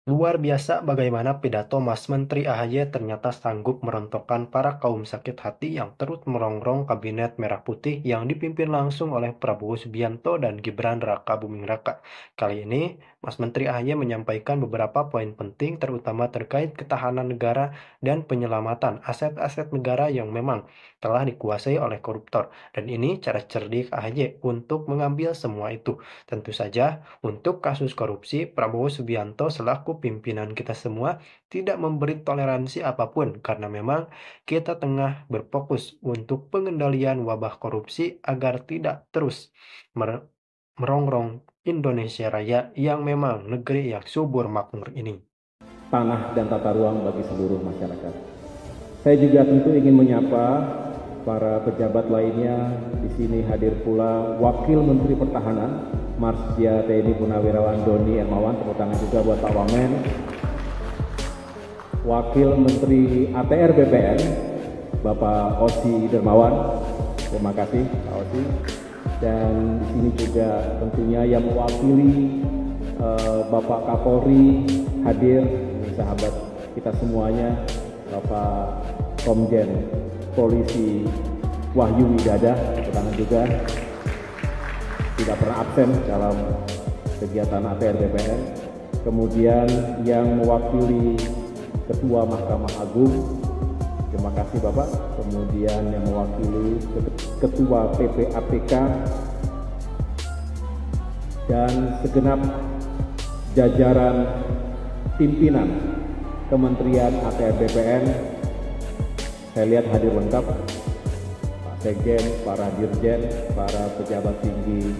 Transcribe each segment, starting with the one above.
Luar biasa bagaimana pidato Mas Menteri AHY ternyata sanggup merontokkan para kaum sakit hati yang terus merongrong Kabinet Merah Putih yang dipimpin langsung oleh Prabowo Subianto dan Gibran Raka Buming Raka. Kali ini, Mas Menteri AHY menyampaikan beberapa poin penting terutama terkait ketahanan negara dan penyelamatan aset-aset negara yang memang telah dikuasai oleh koruptor. Dan ini cara cerdik AHY untuk mengambil semua itu. Tentu saja, untuk kasus korupsi, Prabowo Subianto selaku pimpinan kita semua tidak memberi toleransi apapun karena memang kita tengah berfokus untuk pengendalian wabah korupsi agar tidak terus merongrong Indonesia Raya yang memang negeri yang subur makmur ini. Tanah dan tata ruang bagi seluruh masyarakat. Saya juga tentu ingin menyapa para pejabat lainnya. Di sini hadir pula Wakil Menteri Pertahanan Marsdia TNI Purnawirawan Doni Hermawan, tepuk tangan juga buat Pak Wamen. Wakil Menteri ATR BPN Bapak Osi Dermawan, terima kasih Pak Osi. Dan di sini juga tentunya yang mewakili Bapak Kapolri hadir, ini sahabat kita semuanya, Bapak Komjen Polisi Wahyu Widada, tangan juga tidak pernah absen dalam kegiatan ATR BPN. Kemudian yang mewakili Ketua Mahkamah Agung, terima kasih Bapak. Kemudian yang mewakili Ketua PPAPK dan segenap jajaran pimpinan Kementerian ATR BPN, saya lihat hadir lengkap, Pak Sekjen, para dirjen, para pejabat tinggi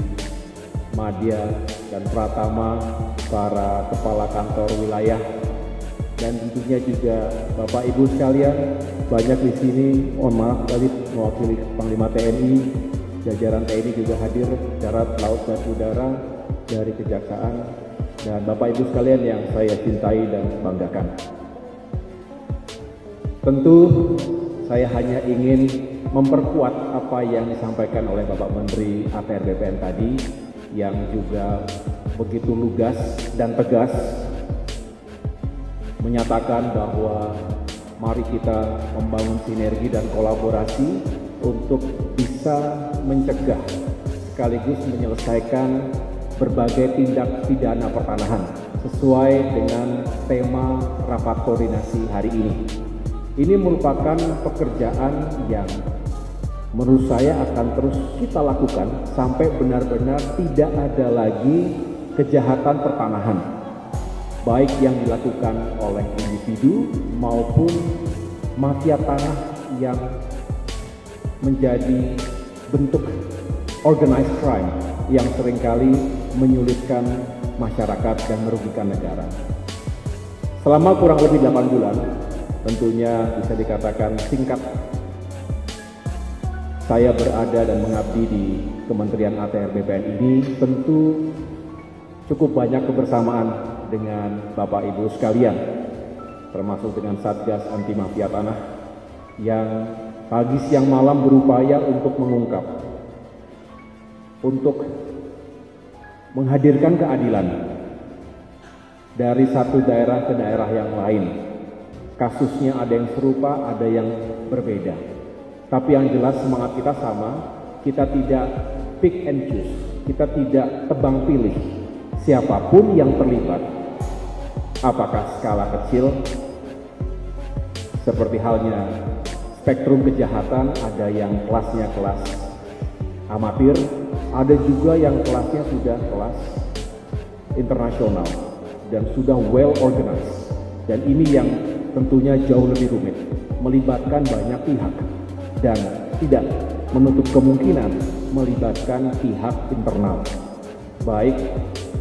Madya dan Pratama, para kepala kantor wilayah, dan tentunya juga Bapak Ibu sekalian, banyak di sini, mohon maaf tadi mewakili Panglima TNI, jajaran TNI juga hadir, darat, laut, dan udara, dari Kejaksaan, dan Bapak Ibu sekalian yang saya cintai dan banggakan. Tentu saya hanya ingin memperkuat apa yang disampaikan oleh Bapak Menteri ATR BPN tadi, yang juga begitu lugas dan tegas menyatakan bahwa mari kita membangun sinergi dan kolaborasi untuk bisa mencegah sekaligus menyelesaikan berbagai tindak pidana pertanahan sesuai dengan tema rapat koordinasi hari ini. Ini merupakan pekerjaan yang menurut saya akan terus kita lakukan sampai benar-benar tidak ada lagi kejahatan pertanahan, baik yang dilakukan oleh individu maupun mafia tanah yang menjadi bentuk organized crime yang seringkali menyulitkan masyarakat dan merugikan negara. Selama kurang lebih 8 bulan, tentunya bisa dikatakan singkat, saya berada dan mengabdi di Kementerian ATR BPN ini, tentu cukup banyak kebersamaan dengan Bapak Ibu sekalian, termasuk dengan Satgas Anti Mafia Tanah yang pagi siang malam berupaya untuk mengungkap, untuk menghadirkan keadilan dari satu daerah ke daerah yang lain. Kasusnya ada yang serupa, ada yang berbeda. Tapi yang jelas semangat kita sama, kita tidak pick and choose, kita tidak tebang pilih siapapun yang terlibat. Apakah skala kecil, seperti halnya spektrum kejahatan, ada yang kelasnya kelas amatir, ada juga yang kelasnya sudah kelas internasional dan sudah well organized. Dan ini yang tentunya jauh lebih rumit, melibatkan banyak pihak dan tidak menutup kemungkinan melibatkan pihak internal, baik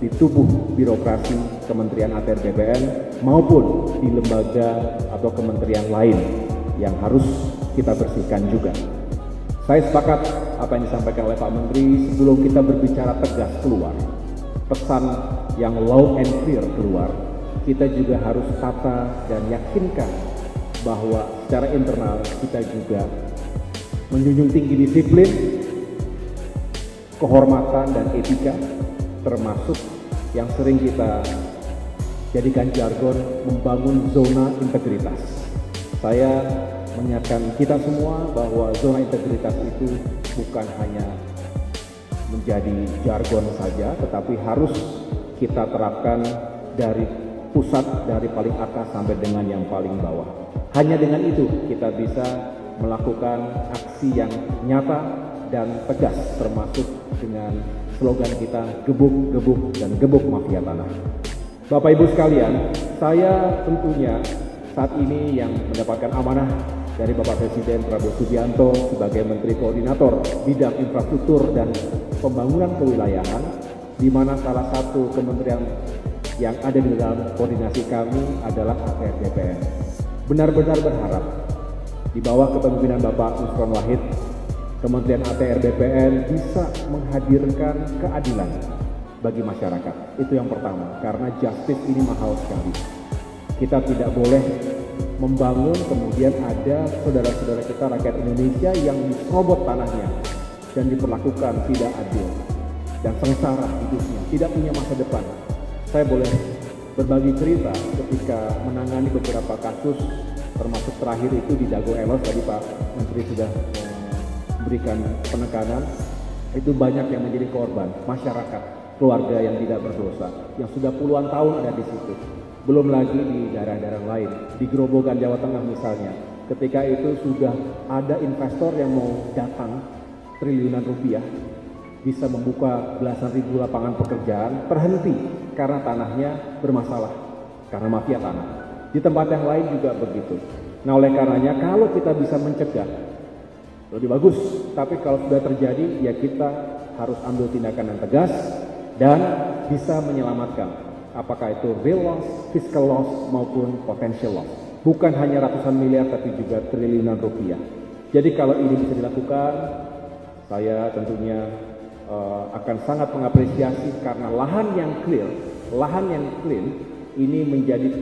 di tubuh birokrasi Kementerian ATR BPN maupun di lembaga atau kementerian lain yang harus kita bersihkan juga. Saya sepakat apa yang disampaikan oleh Pak Menteri, sebelum kita berbicara tegas keluar, pesan yang loud and clear keluar, kita juga harus tata dan yakinkan bahwa secara internal kita juga menjunjung tinggi disiplin, kehormatan dan etika, termasuk yang sering kita jadikan jargon membangun zona integritas. Saya mengingatkan kita semua bahwa zona integritas itu bukan hanya menjadi jargon saja, tetapi harus kita terapkan dari pusat, dari paling atas sampai dengan yang paling bawah. Hanya dengan itu kita bisa melakukan aksi yang nyata dan tegas, termasuk dengan slogan kita gebuk, gebuk, dan gebuk mafia tanah. Bapak Ibu sekalian, saya tentunya saat ini yang mendapatkan amanah dari Bapak Presiden Prabowo Subianto sebagai Menteri Koordinator Bidang Infrastruktur dan Pembangunan Kewilayahan, di mana salah satu kementerian yang ada di dalam koordinasi kami adalah ATR BPN. Benar-benar berharap di bawah kepemimpinan Bapak Nusron Wahid, Kementerian ATR BPN bisa menghadirkan keadilan bagi masyarakat. Itu yang pertama, karena justice ini mahal sekali. Kita tidak boleh membangun kemudian ada saudara-saudara kita rakyat Indonesia yang diserobot tanahnya dan diperlakukan tidak adil dan sengsara hidupnya, tidak punya masa depan. Saya boleh berbagi cerita ketika menangani beberapa kasus, termasuk terakhir itu di Dago Elos, tadi Pak Menteri sudah memberikan penekanan, itu banyak yang menjadi korban, masyarakat, keluarga yang tidak berdosa, yang sudah puluhan tahun ada di situ. Belum lagi di daerah-daerah lain, di Grobogan, Jawa Tengah misalnya, ketika itu sudah ada investor yang mau datang triliunan rupiah, bisa membuka belasan ribu lapangan pekerjaan, terhenti karena tanahnya bermasalah, karena mafia tanah. Di tempat yang lain juga begitu. Nah, oleh karenanya kalau kita bisa mencegah, lebih bagus. Tapi kalau sudah terjadi, ya kita harus ambil tindakan yang tegas dan bisa menyelamatkan. Apakah itu real loss, fiscal loss, maupun potential loss. Bukan hanya ratusan miliar, tapi juga triliunan rupiah. Jadi kalau ini bisa dilakukan, saya tentunya akan sangat mengapresiasi, karena lahan yang clean ini menjadi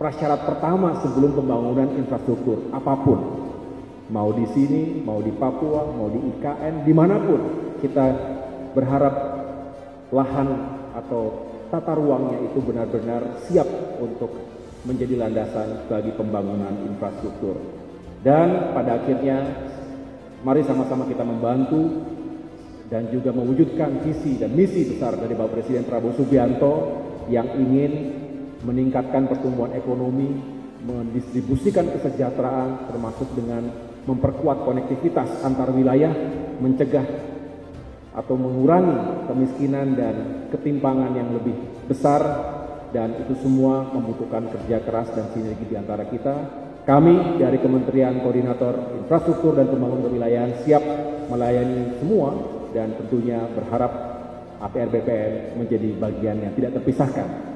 prasyarat pertama sebelum pembangunan infrastruktur apapun. Mau di sini, mau di Papua, mau di IKN, dimanapun kita berharap lahan atau tata ruangnya itu benar-benar siap untuk menjadi landasan bagi pembangunan infrastruktur. Dan pada akhirnya, mari sama-sama kita membantu dan juga mewujudkan visi dan misi besar dari Bapak Presiden Prabowo Subianto yang ingin meningkatkan pertumbuhan ekonomi, mendistribusikan kesejahteraan, termasuk dengan memperkuat konektivitas antar wilayah, mencegah atau mengurangi kemiskinan dan ketimpangan yang lebih besar, dan itu semua membutuhkan kerja keras dan sinergi di antara kita. Kami dari Kementerian Koordinator Infrastruktur dan Pembangunan Kewilayahan siap melayani semua, dan tentunya berharap ATR BPN menjadi bagian yang tidak terpisahkan